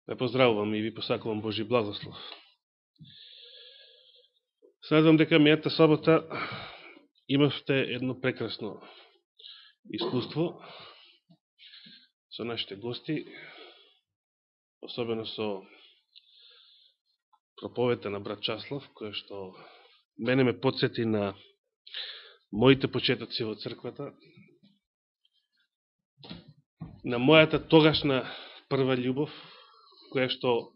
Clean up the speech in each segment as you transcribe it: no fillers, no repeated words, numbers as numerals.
Ве поздравувам и ви посакувам Божи благослов. Се надевам дека мејата сабота имавте едно прекрасно искуство со нашите гости, особено со проповедта на брат Часлав, која што мене ме подсети на моите почетоци во црквата, на мојата тогашна прва љубов, која што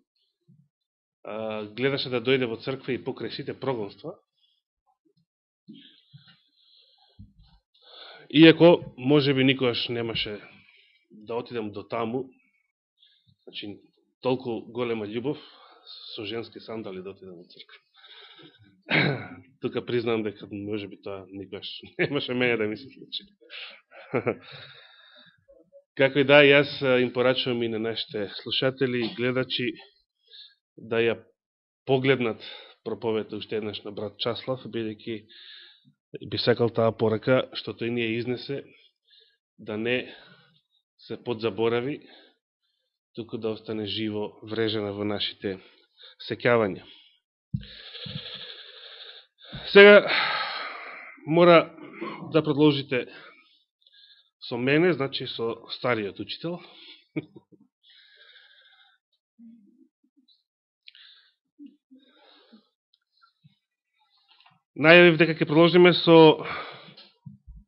гледаше да дојде во црква и покрај сите прогонства. Иако, може би, никогаш немаше да отидам до таму, значи, толку голема љубов, со женски сандали да отидам во црква. Тука признам дека, може би, тоа никогаш немаше мене да ми се случи. Како и да, јас им порачувам и на нашите слушатели и гледачи да ја погледнат проповедта уште еднаш на брат Часлав, бидејќи би сакал таа порака, што тој ни ја изнесе, да не се подзаборави, туку да остане живо врежена во нашите сеќавања. Сега мора да продолжите со мене, значи со стариот учител. Најавив дека ќе продолжиме со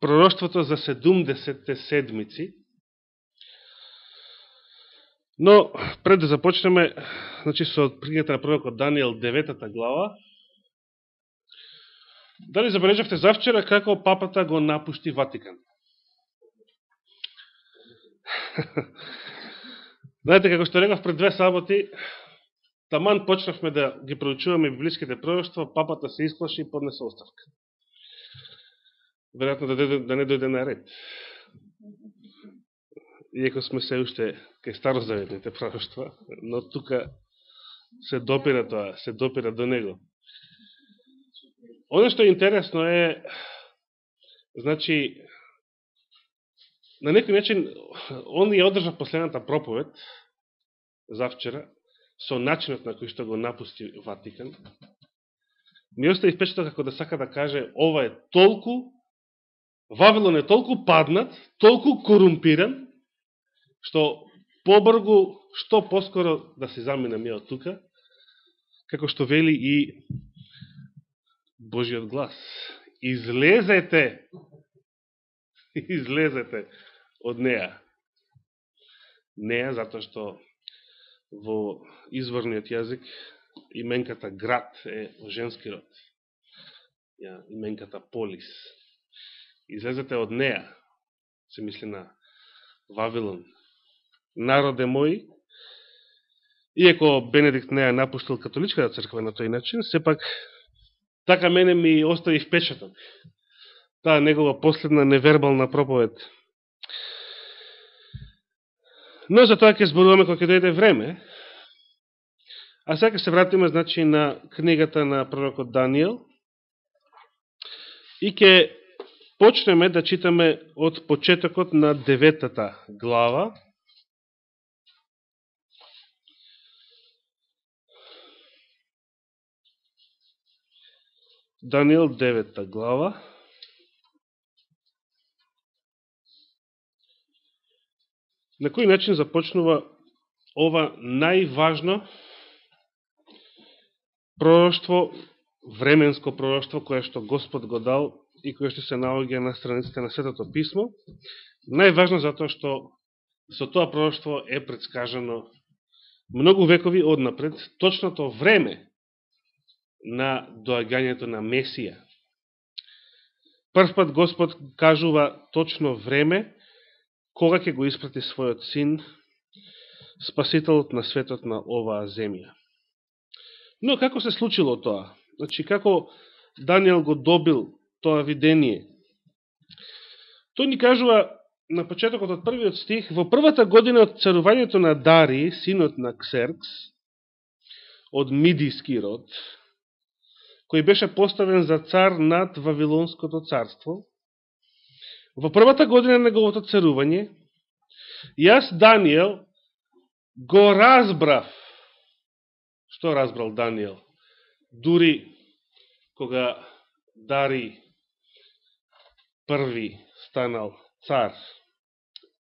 пророштвото за 70 седмици. Но, пред да започнеме, значи, со книгата на пророкот Данијел, 9 глава, дали забележавте завчера како папата го напушти Ватикан? Знаете, како што рекав пред 2 саботи, таман почнавме да ги проучуваме библиските пророштва, папата се исплаши и поднесе оставка. Веројатно да не дојде на ред. Иако сме се уште кај старозаветните пророштва, но тука се допира тоа, се допира до него. Оно што е интересно е, значи, на некој начин, он ја одржа последната проповед, завчера, со начинот на кој што го напусти Ватикан, ми остави впечаток како да сака да каже, ова е толку, Вавилон е толку паднат, толку корумпиран, што побргу, што поскоро да се заминам ја од тука, како што вели и Божиот глас. Излезете од неа. Неа, затоа што во изворниот јазик именката град е во женски род. Именката полис. Излезете од неа, се мисли на Вавилон. Народе мој, иако Бенедикт не ја напуштил католичката црква на тој начин, сепак така мене ми остави впечаток. Таа негова последна невербална проповед. Но за тоа ќе зборуваме кога ќе дојде време. А сега се вратиме, значи, на книгата на пророкот Данијел и ќе почнеме да читаме од почетокот на 9 глава. Данијел 9 глава. На кој начин започнува ова најважно пророштво, временско пророштво, кое што Господ го дал и кое што се наоѓа на страниците на Светото Писмо. Најважно затоа што со тоа пророштво е предскажано многу векови однапред точното време на доаѓањето на Месија. Првпат Господ кажува точно време кога ќе го испрати својот син, спасителот на светот на оваа земја. Но како се случило тоа? Значи, како Данијел го добил тоа видение? Тој ни кажува на почетокот од првиот стих: во првата година од царувањето на Дарий, синот на Ксеркс, од Мидијски род, кој беше поставен за цар над Вавилонското царство, во првата година на неговото царување, јас, Данијел, го разбрав. Што разбрал Данијел? Дури кога Дарий први станал цар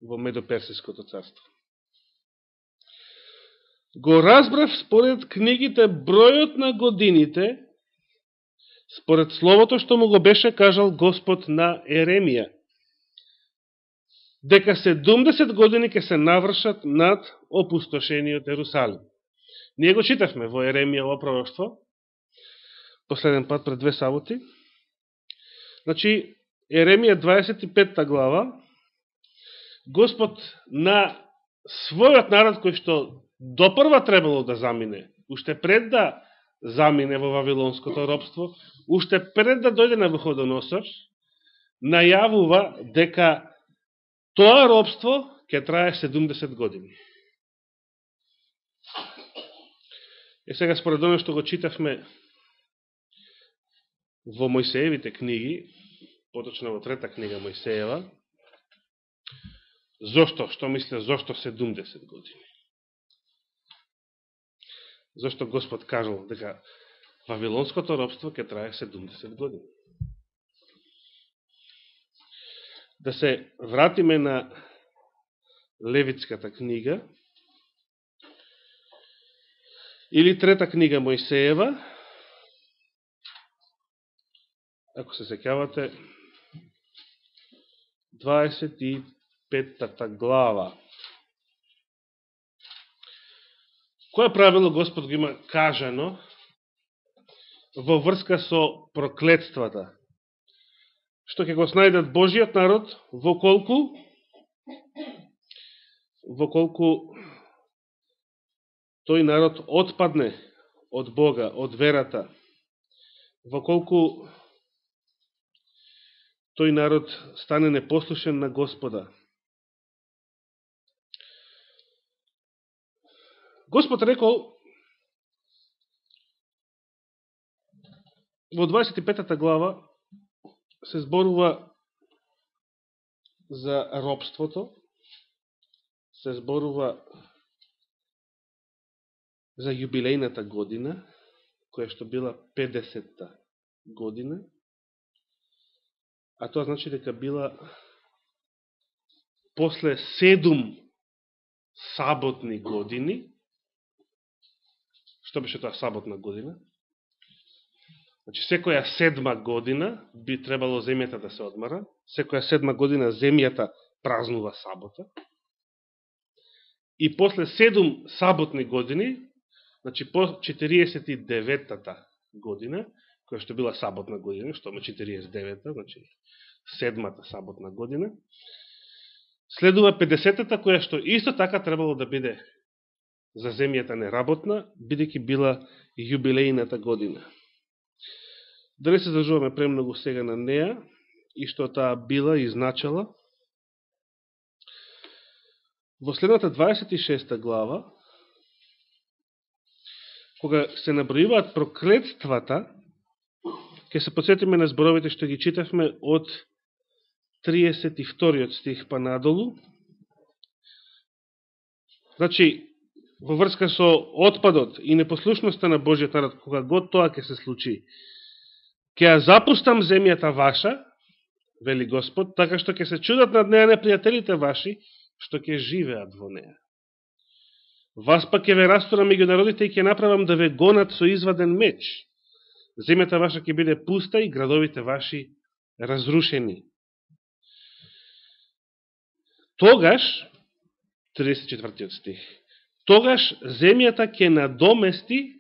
во Медоперсиското царство. Го разбрав според книгите бројот на годините, според словото што му го беше кажал Господ на Еремија, дека 70 години ќе се навршат над опустошениот Ерусалим. Ние го читавме во Еремија пророштво, последен пат пред 2 саботи. Значи, Еремија 25 глава, Господ на својот народ кој што допрва требало да замине, уште пред да замине во Вавилонското робство, уште пред да дојде на Навуходоносор, најавува дека тоа робство ќе трае 70 години. И сега според оно што го читавме во Мојсеевите книги, поточно во 3-та книга Мојсеева, зошто, што мисле, зошто 70 години? Зошто Господ кажал дека Вавилонското робство ќе трае 70 години? Да се вратиме на Левитската книга, или 3-та книга Мојсеева, ако се сеќавате, 25-та глава. Кој правило Господ го има кажано во врска со проклетствата, што ќе го снајдат Божиот народ во колку тој народ отпадне од Бога, од верата, во колку тој народ стане непослушен на Господа. Господ рекол во 25-та глава се зборува за робството, се зборува за јубилејната година, која што била 50-та година, а тоа значи дека била после 7 саботни години. Што беше тоа саботна година? Значи, секоја 7 година би требало земјата да се одмара, секоја 7 година земјата празнува сабота, и после 7 саботни години, значи по 49-та година, која што била саботна година, што ме 49-та, значи 7-та саботна година, следува 50-та, која што исто така требало да биде за земјата неработна, бидејќи била јубилејната година. Да не се задржуваме премногу сега на неа, и што таа била и значала, во следната 26 глава, кога се набројуваат проклетствата, ќе се подсетиме на зборовите што ги читавме од 32 стих па надолу. Значи, во врска со отпадот и непослушноста на Божиот народ, кога год тоа ќе се случи, ќе ја запустам земјата ваша, вели Господ, така што ќе се чудат над неа непријателите ваши, што ќе живеат во неа. Вас па ќе ве растурам меѓу народите и ќе направам да ве гонат со изваден меч. Земјата ваша ќе биде пуста и градовите ваши разрушени. Тогаш, 34 стих, тогаш земјата ќе надомести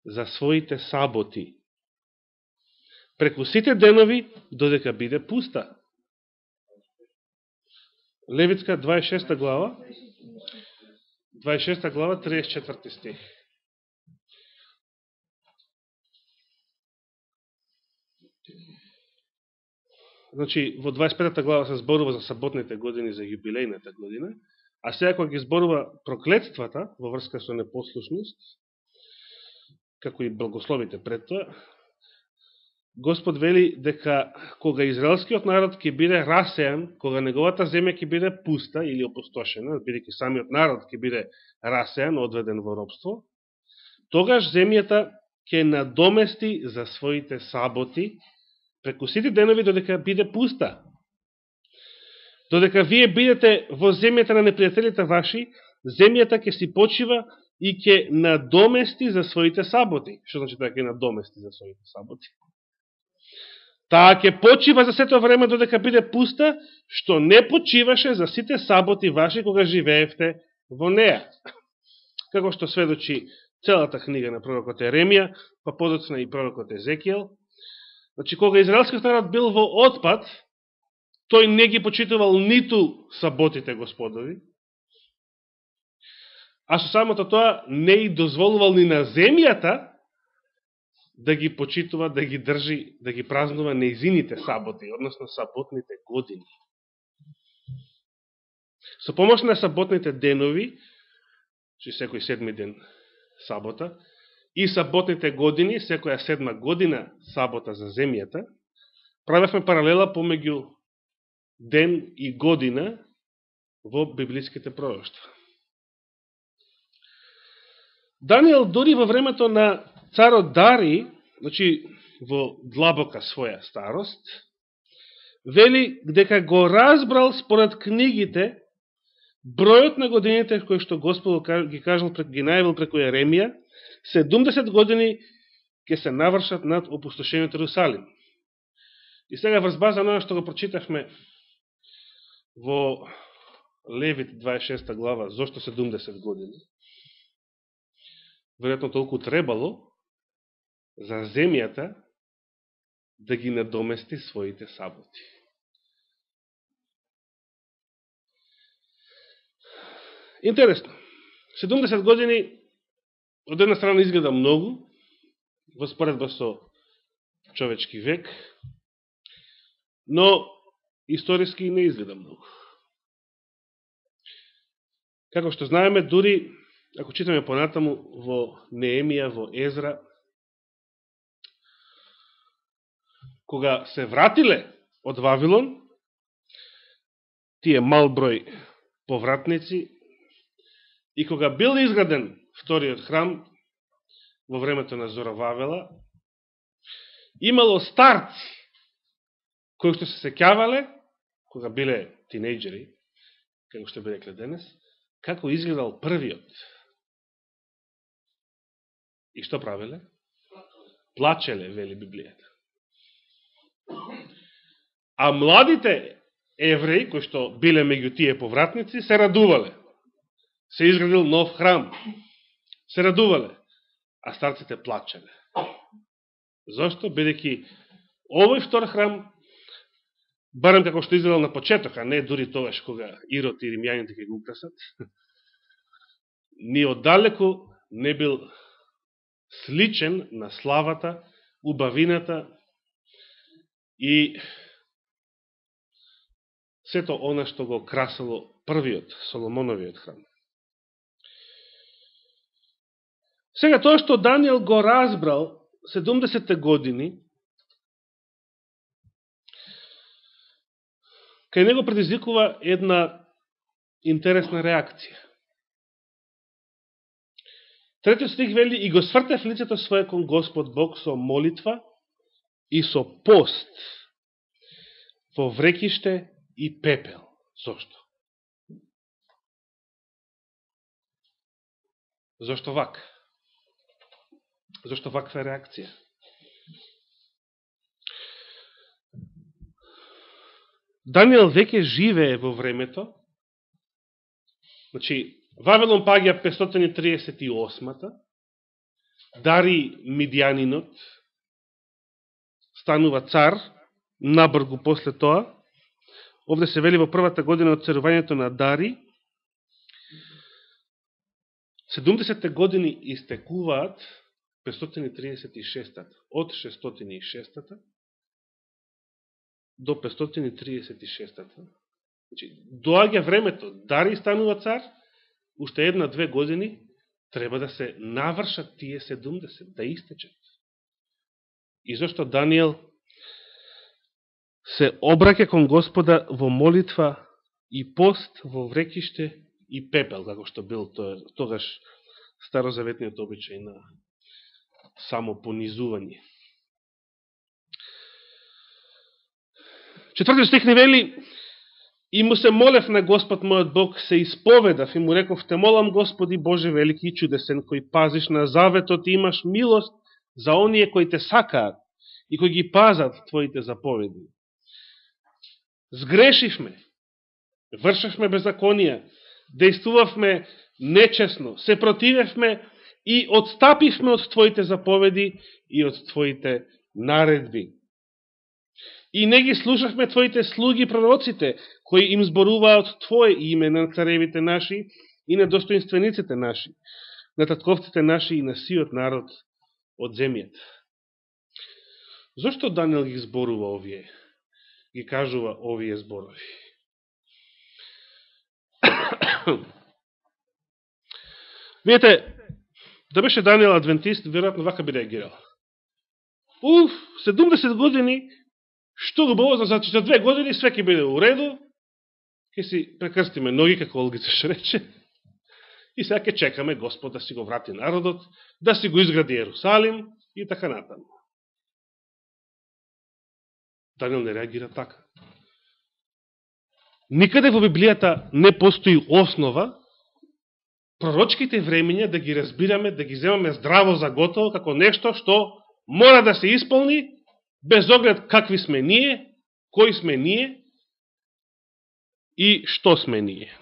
за своите саботи, преку сите денови, додека биде пуста. Левитска 26 глава, 34 стих. Значи, во 25 глава се зборува за саботните години, за јубилејната година, а сега кога ги зборува проклетствата во врска со непослушност, како и благословите пред тоа, Господ вели дека кога израелскиот народ ќе биде расеан, кога неговата земја ќе биде пуста или опустошена, бидејќи самиот народ ќе биде расеан, одведен во робство, тогаш земјата ќе надомести за своите саботи преку сите денови додека биде пуста. Додека вие бидете во земјата на непријателите ваши, земјата ќе си почива и ќе надомести за своите саботи. Што значи да ќе надомести за своите саботи? Таа ќе почива за сето време додека биде пуста, што не почиваше за сите саботи ваши кога живеевте во неа. Како што сведочи целата книга на пророкот Еремија, па подоцна и пророкот Езекијел. Значи, кога израелскиот народ бил во отпад, тој не ги почитувал ниту саботите Господови, а со самото тоа не и дозволувал ни на земјата да ги почитува, да ги држи, да ги празнува неизините саботи, односно саботните години. Со помош на саботните денови, че секој седми ден сабота, и саботните години, секоја седма година сабота за земјата, правевме паралела помеѓу ден и година во библиските пророштва. Даниел дори во времето на царот Дари, значи во длабока своја старост, вели дека го разбрал според книгите бројот на годините кои што Господ ги кажал, ги најавил преку Еремија, 70 години ќе се навршат над опустошениот Ерусалим. И сега врз база на што го прочитавме во Левит 26 глава, зошто 70 години, веројатно толку требало за земјата да ги надомести своите саботи. Интересно. 70 години од една страна изгледа многу, во споредба со човечки век, но историски не изгледа многу. Како што знаеме, дури ако читаме понатаму во Неемија, во Езра, кога се вратиле од Вавилон, тие мал број повратници, и кога бил изграден вториот храм во времето на Зоровавела, имало старци кои што се сеќавале, кога биле тинејџери, како што би рекле денес, како изгледал првиот. И што правеле? Плачеле, вели Библијата. А младите евреи, кои што биле меѓу тие повратници, се радувале. Се изградил нов храм. Се радувале. А старците плачеле. Зошто? Бидејќи овој втор храм, барем како што изгледал на почеток, а не дури тогаш кога Ирод и римјаните ќе го украсат, ни оддалеку не бил сличен на славата, убавината и сето она што го красало првиот Соломоновиот храм. Сега тоа што Даниел го разбрал 70 години, кај него предизвикува една интересна реакција. Третиот стих вели: и го свртев лицето свое кон Господ Бог со молитва и со пост во врекиште и пепел. Зошто? Зошто вака? Зошто ваква реакција? Даниел веќе живее во времето, значи, Вавилон паѓа 538-та, Дари Мидијанинот станува цар, набргу после тоа. Овде се вели во првата година од царувањето на Дари. 70 години истекуваат 536-та, од 606-та до 536-та. Значи, доаѓа времето, Дари станува цар, уште 1-2 години треба да се навршат тие 70, да истечат. и зашто Даниел се обраќа кон Господа во молитва и пост во врекиште и пепел, како што бил тогаш старозаветниот обичај на само понизување. Четвртиот стих ни вели: и му се молев на Господ мојот Бог, се исповедав и му реков: те молам, Господи Боже велики и чудесен, кој пазиш на заветот и имаш милост за оние кои те сакаат и кои ги пазат Твоите заповеди. Сгрешивме, вршавме беззаконија, дејствувавме нечесно, се противевме и отстапивме од Твоите заповеди и од Твоите наредби. И не ги слушавме Твоите слуги пророците, кои им зборуваат Твое име на царевите наши и на достоинствениците наши, на татковците наши и на сиот народ од земјата. Зошто Даниел ги зборува овие? Ги кажува овие зборови? Видите, да беше Даниел адвентист, веројатно вака би реагирал. 70 години, што убаво, значи за 2 години све ќе биде уреду, ќе си прекрстиме ноги, како Олгица ше рече, и сега ќе чекаме Господ да си го врати народот, да си го изгради Јерусалим и така натаму. Даниел не реагира така. Никаде во Библијата не постои основа пророчките времења да ги разбираме, да ги земаме здраво за готово, како нешто што мора да се исполни, без оглед какви сме ние, кои сме ние и што сме ние.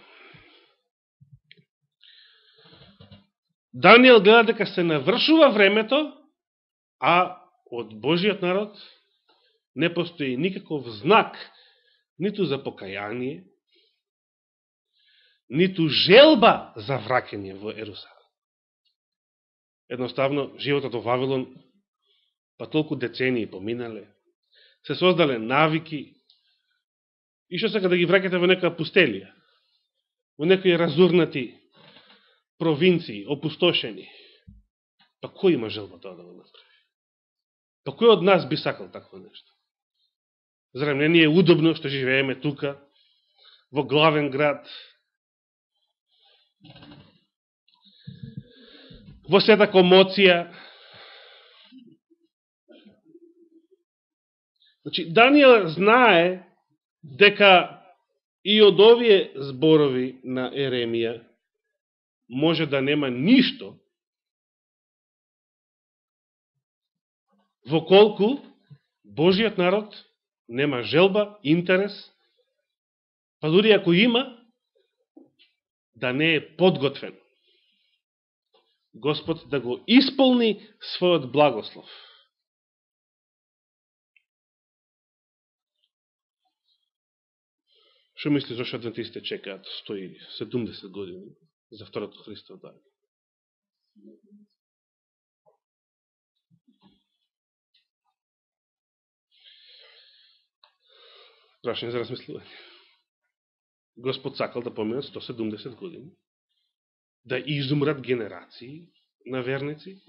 Даниел гледа дека се навршува времето, а од Божиот народ не постои никаков знак, ниту за покаяние, ниту желба за враќање во Ерусалим. Едноставно, животот во Вавилон, па толку децении поминале, се создале навики, и што сака да ги враќате во некоја пустелија, во некои разурнати провинции, опустошени. Па кој има желба тоа да го направи? Па кој од нас би сакал такво нешто? Зарем не ни е удобно што живееме тука, во главен град, во сета комоција. Значи, Даниел знае дека и од овие зборови на Еремија може да нема ништо, во колку Божиот народ нема желба, интерес, па дури ако има, да не е подготвен Господ да го исполни својот благослов. Шо мисли зашто адвентистите чекаат 170 години за второто Христово доаѓање? Прашање за размислување. Господ сакал да поминат 170 години, да изумрат генерации на верници.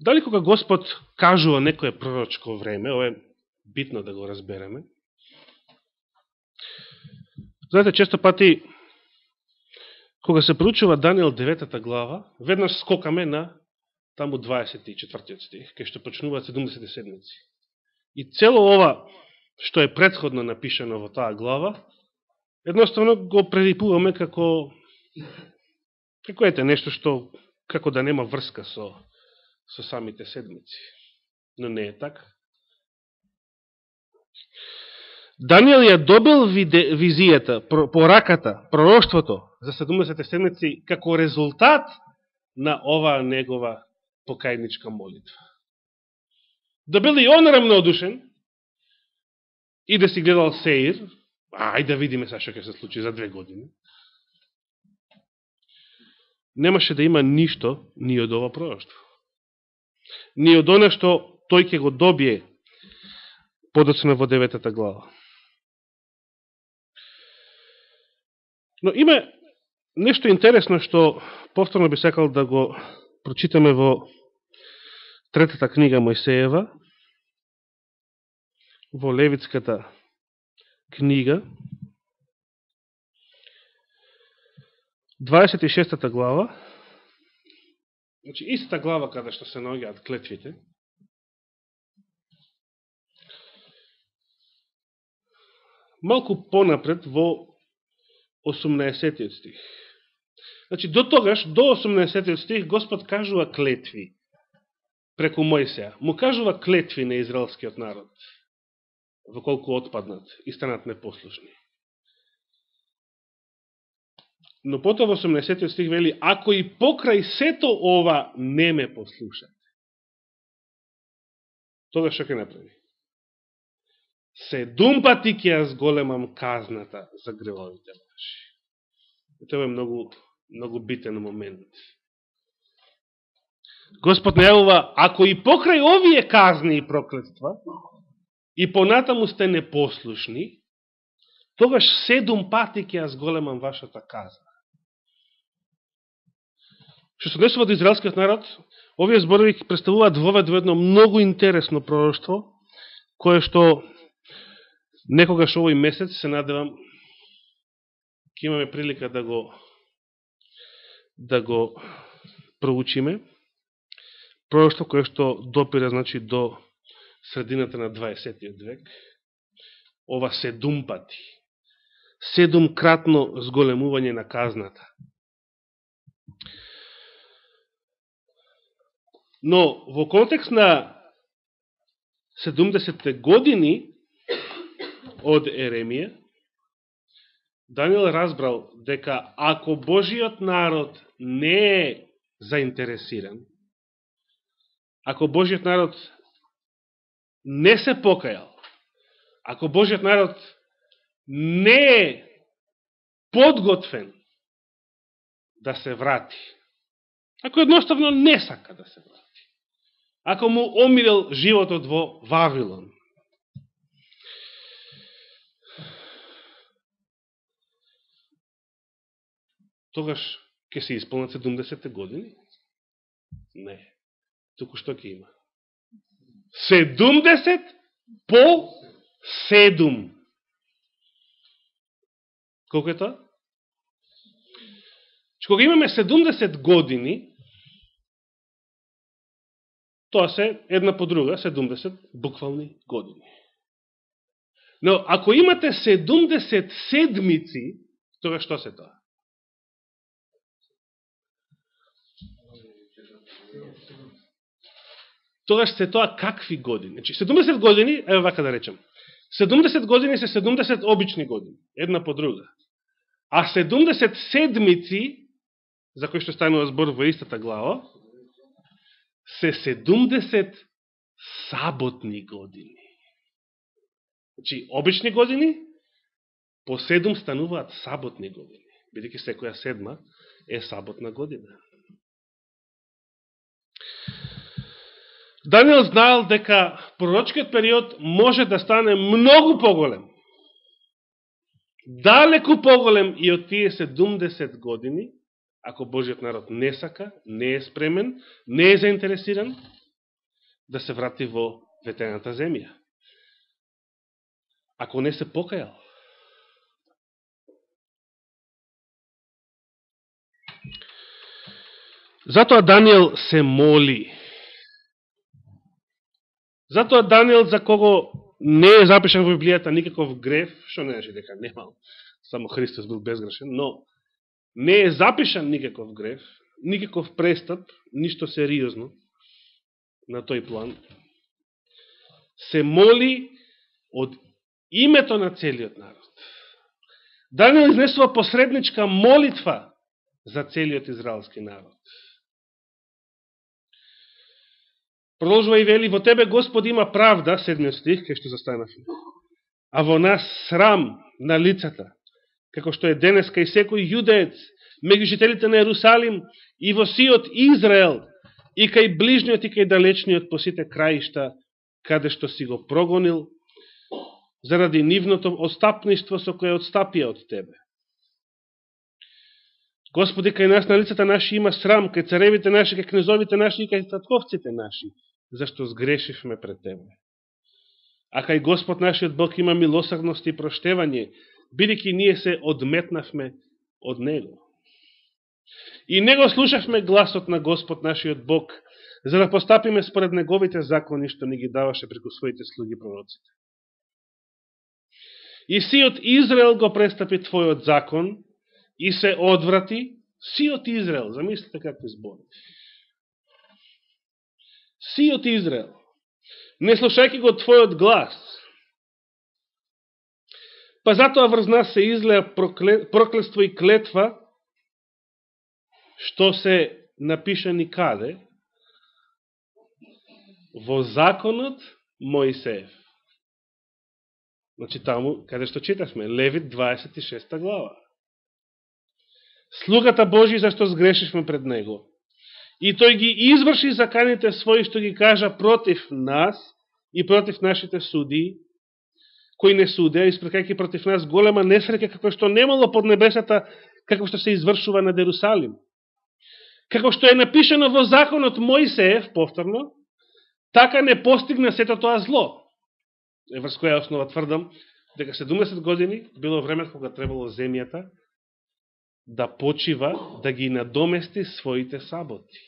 Дали кога Господ кажува некое пророчко време, ова е битно да го разбереме. Знаете, често пати, кога се проучува Даниел 9 глава, веднаш скокаме на таму 24 стих, кај што почнуваат 70 седмици. И цело ова, што е предходно напишано во таа глава, едноставно го прерипуваме како ете нешто што како да нема врска со самите седмици. Но не е така. Даниел ја добил визијата, пораката, пророштвото за 70 седмици како резултат на оваа негова покајничка молитва. Да бил и он рамнодушен и да си гледал Сеир, ајде да видиме са што ќе се случи за 2 години, немаше да има ништо ни од ова пророштво. Ни од оно што тој ќе го добие подоцна во 9 глава. Но има Нешто интересно што повторно би сакал да го прочитаме во третата книга Мојсеева, во Левитската книга, 26 глава, значи истата глава каде што се наоѓаат клетвите. Малку понапред во 18 стих. Значи до тогаш, до 18 стих, Господ кажува клетви преку Мојсеја. Му кажува клетви на израелскиот народ, во колку отпаднат и станат непослушни. Но потоа во 18 стих вели, ако и покрај сето ова не ме послушат, тогаш што ќе направи? 7 пати ќе ја зголемам казната за гревовите ваши. И тоа е многу битен момент. Господ најавува, ако и покрај овие казни и проклетства, и понатаму сте непослушни, тогаш 7 пати ќе ја зголемам вашата казна. Што се однесува до израелскиот народ, овие зборови представуваат вовед во едно многу интересно пророштво, кое што некогаш овој месец, се надевам, ќе имаме прилика да го проучиме. Пророштво кое што допира, значи, до средината на 20. век. Ова 7 пати. 7-кратно зголемување на казната. Но во контекст на 70 години од Еремија, Даниел разбрал дека ако Божиот народ не е заинтересиран, ако Божиот народ не се покајал, ако Божиот народ не е подготвен да се врати, ако едноставно не сака да се врати, ако му омирил животот во Вавилон, тогаш ќе се исполнат 70 години? Не. Туку што ќе има? 70 по 7. Колко е тоа? Кога имаме 70 години, тоа се една по друга 70 буквални години. Но ако имате 70 седмици, тога што се тоа? Тогаш се тоа какви години? Значи, 70 години, ево вака да речем, 70 години се 70 обични години, една по друга. А 70 седмици, за кои што станува збор во истата глава, се 70 саботни години. Значи, обични години, по 7 стануваат саботни години, бидејќи секоја 7 е саботна година. Даниел знаел дека пророчкиот период може да стане многу поголем. Далеку поголем и од тие 70 години, ако Божиот народ не сака, не е спремен, не е заинтересиран да се врати во ветената земја. Ако не се покајал. Затоа Даниел се моли. Затоа Даниел, за кого не е запишан во Библијата никаков греф, што не значи дека немал, само Христос бил безгрешен, но не е запишан никаков греф, никаков престап, ништо сериозно на тој план, се моли од името на целиот народ. Даниел изнесува посредничка молитва за целиот израелски народ. Продолжува и вели, во тебе, Господ, има правда, 7 стих, кај што застанавме, а во нас срам на лицата, како што е денеска и секој јудеец, меѓу жителите на Ерусалим и во сиот Израел, и кај ближниот и кај далечниот по сите краишта, каде што си го прогонил, заради нивното отстапништво со кое отстапија од тебе. Господи, кај нас на лицата наши има срам, кај царевите наши, кај кнезовите наши и кај татковците наши, зашто сгрешивме пред Тебе. А кај Господ нашиот Бог има милосрдност и проштевање, бидејќи ние се одметнавме од Него. И не го слушавме гласот на Господ нашиот Бог, за да постапиме според Неговите закони, што ни ги даваше преку своите слуги пророците. И сиот Израел го престапи Твојот закон и се одврати. Сиот Израел, замислите какви збори. Сиот Израел, не слушајќи го Твојот глас, па затоа врз нас се излеа проклетство и клетва, што се напишани каде? Во законот Моисеев. Значи таму, каде што читавме, Левит 26 глава. Слугата Божи зашто сгрешишме пред Него. И тој ги изврши заканите своји што ги кажа против нас и против нашите судии, кои не судеа, испрекајќи против нас голема несреќа, како што немало под небесата, како што се извршува над Ерусалим. Како што е напишано во законот Моисеев, повторно, така не постигна сето тоа зло. Врз која основа тврдам, дека 70 години било време кога требало земјата да почива, да ги надомести своите саботи.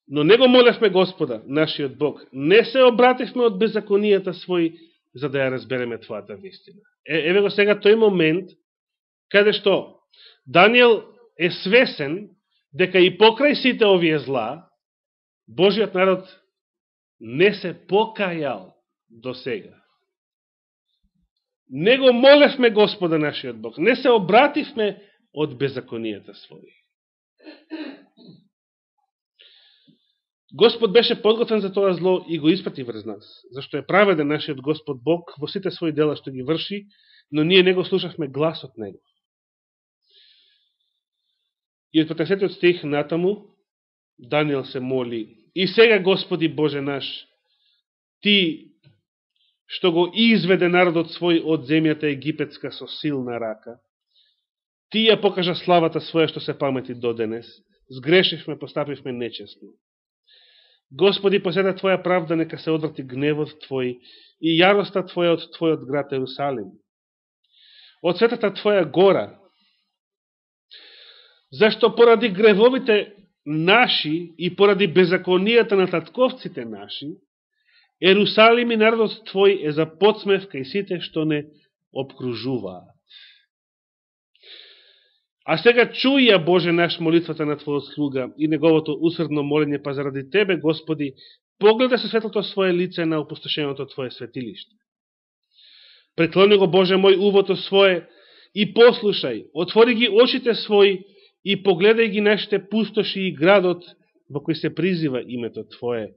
Но не го молевме Господа, нашиот Бог. Не се обративме од беззаконијата своји, за да ја разбереме твојата вистина. Еве го сега тој момент, каде што Даниел е свесен дека и покрај сите овие зла, Божиот народ не се покајал до сега. Не го молевме Господа нашиот Бог, не се обративме од беззаконијата своји. Господ беше подготвен за тоа зло и го испрати врз нас, зашто е праведен нашиот Господ Бог во сите своји дела што ги врши, но ние не го слушавме гласот Него. И од 15 стих натаму, Даниел се моли: и сега, Господи Боже наш, Ти што го изведе народот свој од земјата египетска со силна рака, Ти ја покажа славата своја што се памети до денес, сгрешивме, постапивме нечестно. Господи, по сета Твоја правда нека се одврати гневот Твој и јароста Твоја од Твојот град Ерусалим. Од светата Твоја гора, зашто поради гревовите наши и поради беззаконијата на татковците наши, Ерусалим и народот Твој е за подсмев кај сите што не обкружуваат. А сега чуј ја, Боже наш, молитвата на Твојот слуга и неговото усрдно молење, па заради Тебе, Господи, погледа се светлото своje лице на опустошеното Твое светилиште. Преклони го, Боже мој, увото свое и послушај, отвори ги очите своји и погледај ги нашите пустоши и градот во кој се призива името Твое.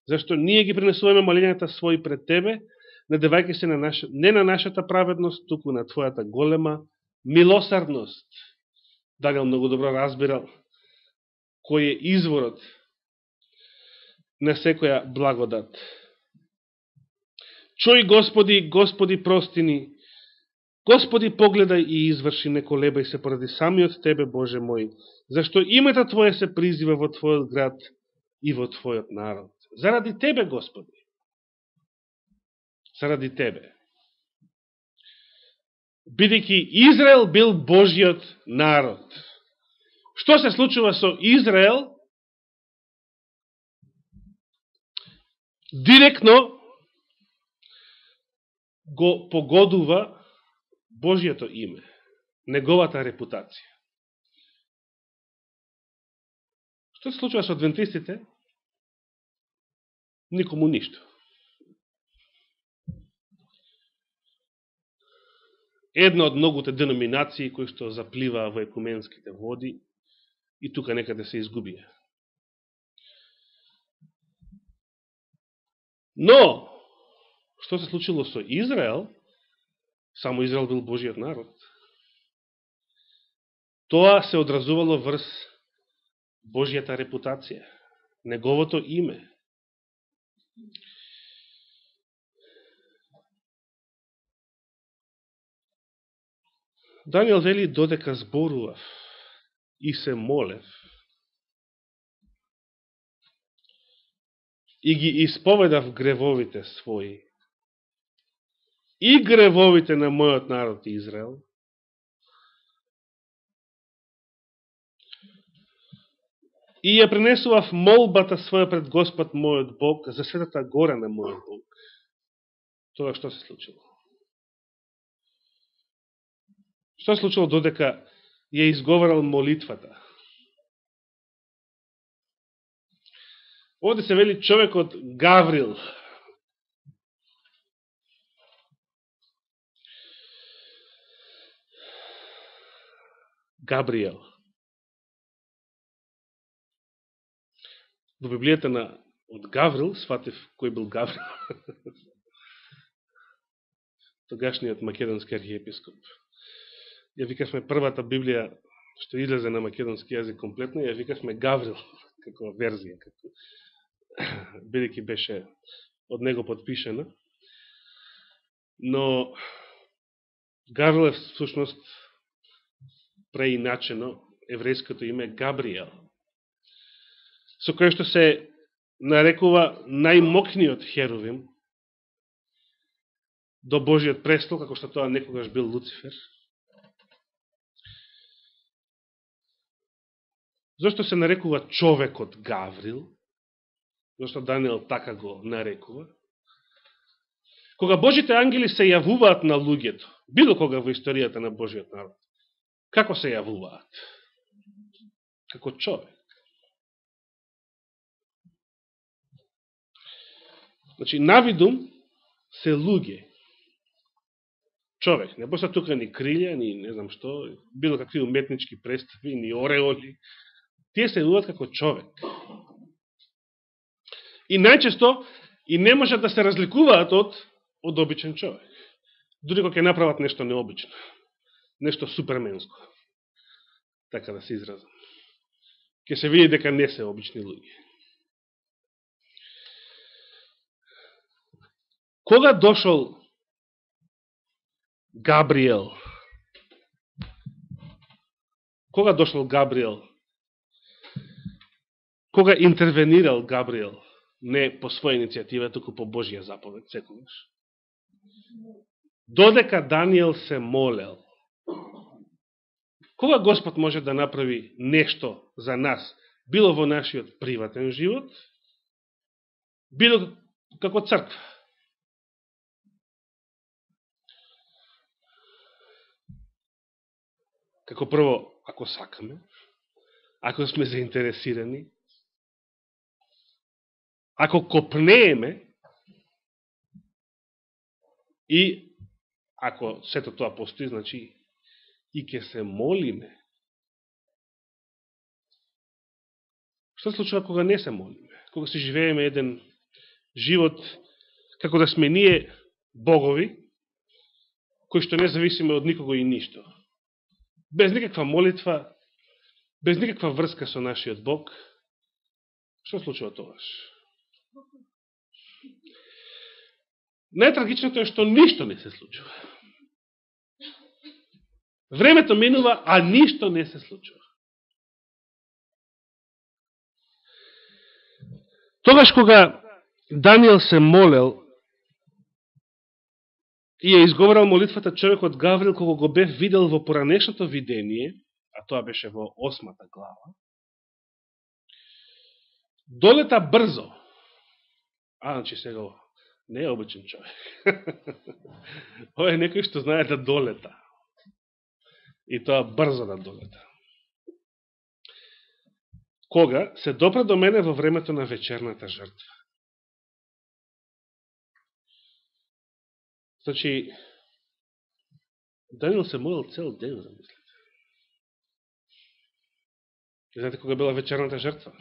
Зашто ние ги принесуваме молењата своји пред Тебе, надевајќи се не на нашата праведност, туку на Твојата голема милосрдност. Даниел многу добро разбирал кој е изворот на секоја благодат. Чуј, Господи, Господи, прости ни. Господи, погледај и изврши, не колебај се поради самиот Тебе, Боже мој, зашто името Твое се призива во Твојот град и во Твојот народ. Заради Тебе, Господи. Заради Тебе. Бидејќи Израел бил Божиот народ. Што се случува со Израел? Директно го погодува Божиото име, неговата репутација. Што се случува со адвентистите? Никому ништо. Една од многуте деноминации кои што запливаа во екуменските води и тука некаде се изгубија. Но, што се случило со Израел, само Израел бил Божиот народ, тоа се одразувало врз Божијата репутација, неговото име. Данијел вели додека зборував и се молев и ги исповедав гревовите своји и гревовите на мојот народ Израел, и ја пренесував молбата своја пред Господ мојот Бог за светата гора на мојот Бог. Тоа што се случило? Што се случило додека ја изговарал молитвата? Овде се вели човекот Гаврил. Габриел. Во Библијата од Гаврил, сватив кој бил Гаврил, тогашниот македонски архиепископ. Ја викавме првата Библија што излезе на македонски јазик комплетно, ја викавме Гаврил, како верзија, бидејќи беше од него подпишена. Но Гаврил е всушност преиначено еврејското име Габриел, со кој што се нарекува најмокниот херувим до Божиот престол, како што тоа некогаш бил Луцифер. Зошто се нарекува човекот Гаврил? Зошто Данијел така го нарекува? Кога Божите ангели се јавуваат на луѓето, било кога во историјата на Божиот народ, како се јавуваат? Како човек. Значи, навидум се луѓе. Човек. Не постоја тука ни крилја, ни не знам што, било какви уметнички представи, ни ореоли. Тие се јавуваат како човек. И најчесто и не можат да се разликуваат од обичен човек. Дури кога ќе направат нешто необично. Нешто суперменско. Така да се изразам. Ќе се види дека не се обични луѓе. Кога дошол Габриел? Кога дошол Габриел? Кога интервенирал Габриел? Не по своја иницијатива, туку по Божија заповед, секогаш. Додека Данијел се молел. Кога Господ може да направи нешто за нас, било во нашиот приватен живот, било како црква? Како прво, ако сакаме, ако сме заинтересирани, ако копнееме и ако сето тоа постои, значи и ќе се молиме. Што се случува кога не се молиме? Кога си живееме еден живот како да сме ние богови, кои што не зависиме од никого и ништо. Без никаква молитва, без никаква врска со нашиот Бог. Што случува тогаш? Најтрагичното е што ништо не се случува. Времето минува, а ништо не се случува. Тогаш кога Данијел се молел и ја изговорал молитвата човекот Гаврил, кога го бев видел во поранешното видение, а тоа беше во 8-та глава, долета брзо. Значи сега не е обичен човек. Ова е некој што знае да долета. И тоа брзо да долета. Кога се допре до мене во времето на вечерната жртва. Значи, Данијел се молил цел ден, замислите. И знаете кога била вечерната жртва?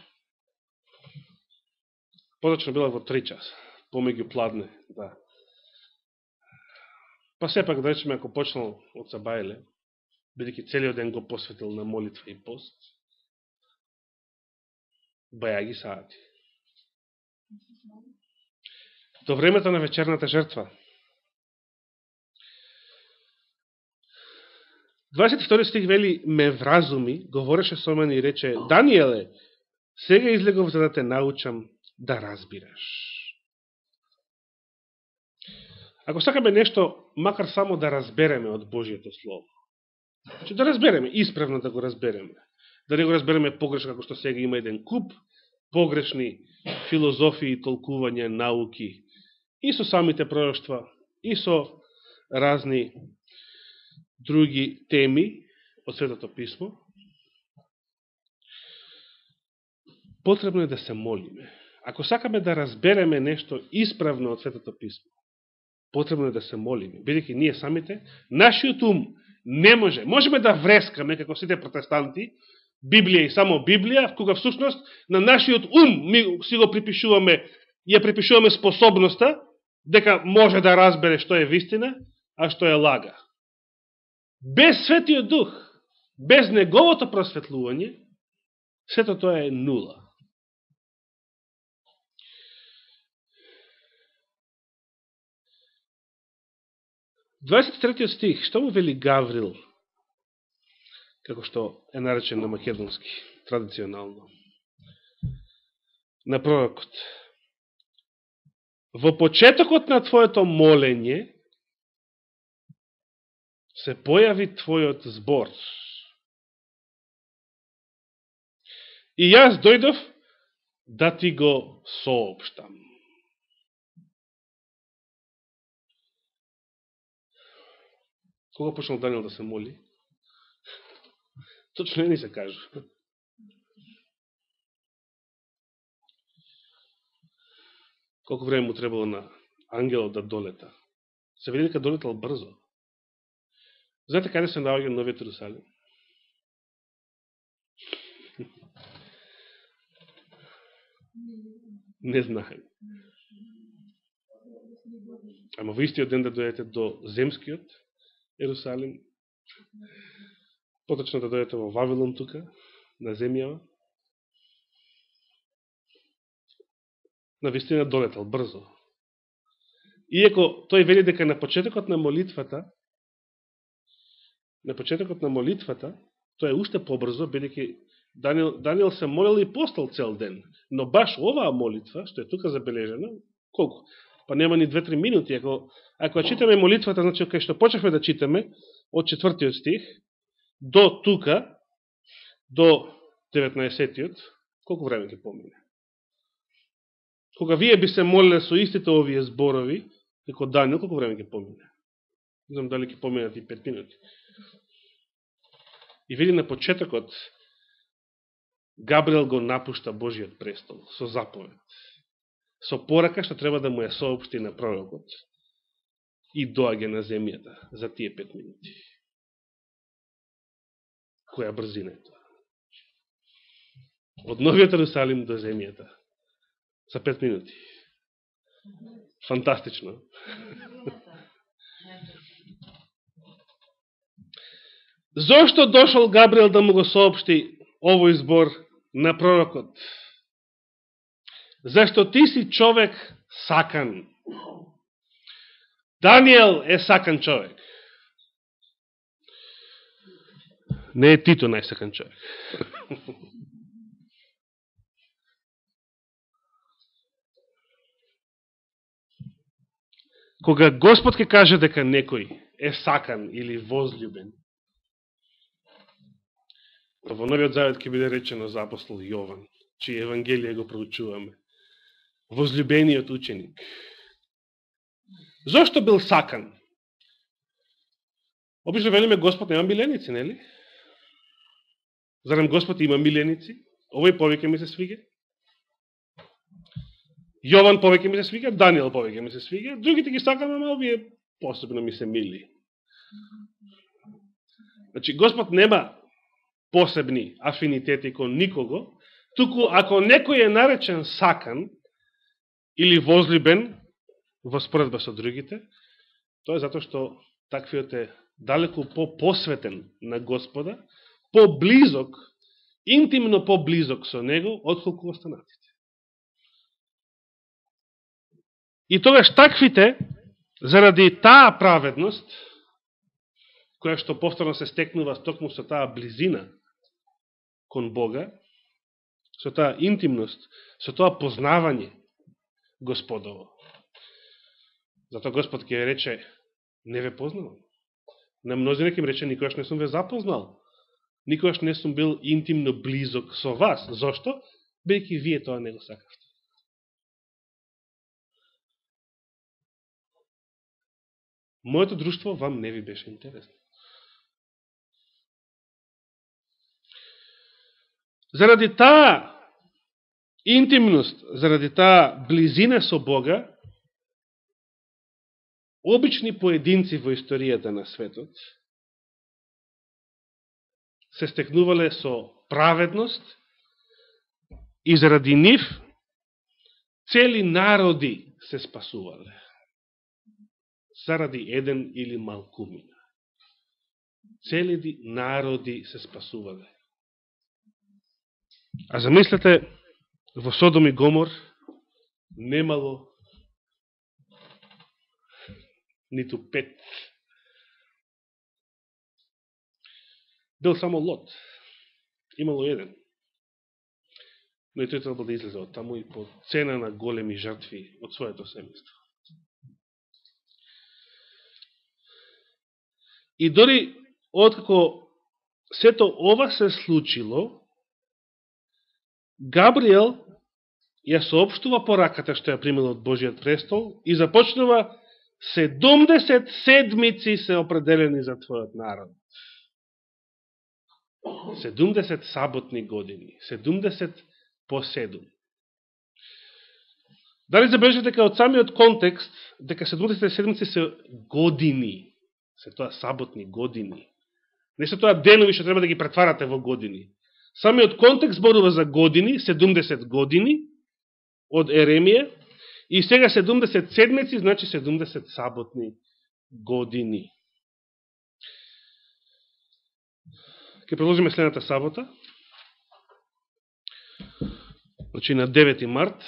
Подочно била во 3 часа, помеѓу пладне, да. Па сепак, да речеме, ако почнал од Сабајле, бидејќи целиот ден го посветил на молитва и пост, бајаги саати. До времето на вечерната жртва. 22 стих вели, ме вразуми, говореше со мене и рече, Даниеле, сега излегов за да те научам да разбираш. Ако сакаме нешто, макар само да разбереме од Божието Слово, значи да разбереме, исправно да го разбереме, да не го разбереме погрешно, како што сега има еден куп погрешни филозофии, толкувања, науки, и со самите пророштва, и со разни други теми од Светото Писмо, потребно е да се молиме. Ако сакаме да разбереме нешто исправно од Светото Писмо, потребно е да се молиме, бидејќи ние самите, нашиот ум не може, можеме да врескаме, како сите протестанти, Библија и само Библија, кога всушност на нашиот ум ми си го припишуваме, ја припишуваме способноста, дека може да разбере што е вистина, а што е лага. Без Светиот Дух, без неговото просветлување, сето тоа е нула. Дваесет стих, што му вели Гаврил, како што е наречен на македонски, традиционално, на пророкот. Во почетокот на твоето молење се појави твојот збор. И јас дојдов да ти го соопштам. Кога почнал Даниел да се моли? Точно не ни се кажа. Колко време му требало на ангелот да долета? Се види дека долетал брзо. Знаете каде се наоѓа Новиот Ерусалим? Не знаем. Ама во истиот ден да дојдете до земскиот Ерусалим, поточно да дојдете во Вавилон тука, на земјава, на вистина долетал брзо. Иако тој вели дека на почетокот на молитвата, тоа е уште побрзо, бидејќи Даниел се молил и постол цел ден. Но баш оваа молитва, што е тука забележена, колку? Па нема ни 2-3 минути. Ако читаме молитвата, значи кај што почнахме да читаме, од 4 стих, до тука, до 19-тиот, колку време ќе помине? Кога вие би се молиле со истите овие зборови, како Даниел, колку време ќе помине? Не знам дали ќе поминат и 5 минути. И види на почетокот, Габриел го напушта Божиот престол со заповед, со порака што треба да му ја соопшти на пророкот и доаѓа на земјата за тие 5 минути. Која брзина е тоа? Од Новиот Ерусалим до земјата за 5 минути. Фантастично. Зошто дошол Габриел да му го соопшти овој збор на пророкот? Зашто ти си човек сакан. Даниел е сакан човек. Не е Тито најсакан човек. Кога Господ ќе каже дека некој е сакан или возлюбен, во Новиот Завет ќе биде речено за апостол Јован, чија Евангелие го проучуваме. Возлюбениот ученик. Зошто бил сакан? Обично велиме Господ нема миленици, нели? Зарем Господ има миленици? Овој повеќе ми се свига. Јован повеќе ми се свига, Даниел повеќе ми се свига, другите ги сакам, ама овие посебно ми се мили. Значи, Господ нема посебни афинитети кон никого, туку ако некој е наречен сакан или возлюбен во споредба со другите, тоа е затоа што таквиот е далеку по-посветен на Господа, по-близок, интимно по-близок со Него, отколку останатите. И тогаш таквите, заради таа праведност, која што повторно се стекнува токму со таа близина кон Бога, со таа интимност, со тоа познавање Господово. Затоа Господ ќе рече, не ве познавам. На мнозина ќе им рече, никогаш не сум ве запознал. Никогаш не сум бил интимно близок со вас. Зошто? Бејќи вие тоа не го сакавте. Моето друштво вам не ви беше интересно. Заради таа интимност, заради таа близина со Бога, обични поединци во историјата на светот се стекнувале со праведност и заради нив цели народи се спасувале. Заради еден или малкумина. Цели народи се спасувале. А замислете, во Содом и Гомор немало ниту 5. Бил само Лот. Имало еден. Но и тој требал да излезе од таму и по цена на големи жртви од своето семејство. И дори откако сето ова се случило, Габриел ја соопштува пораката што ја примила од Божиот престол и започнува 70 седмици се определени за твојот народ. 70 саботни години. 70 по 7. Дали забележите дека од самиот контекст, дека 70 седмици се години, се тоа саботни години. Не се тоа денови што треба да ги претварате во години. Самиот контекст зборува за години, 70 години од Еремија, и сега 70 седмици, значи 70 саботни години. Ке продолжиме следната сабота. Значи на 9 март.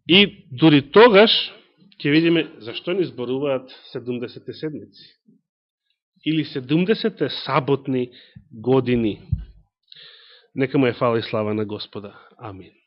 И дури тогаш ќе видиме зашто ни зборуваат 70 седмици. Или 70 саботни години. Нека му е фала и слава на Господа. Амин.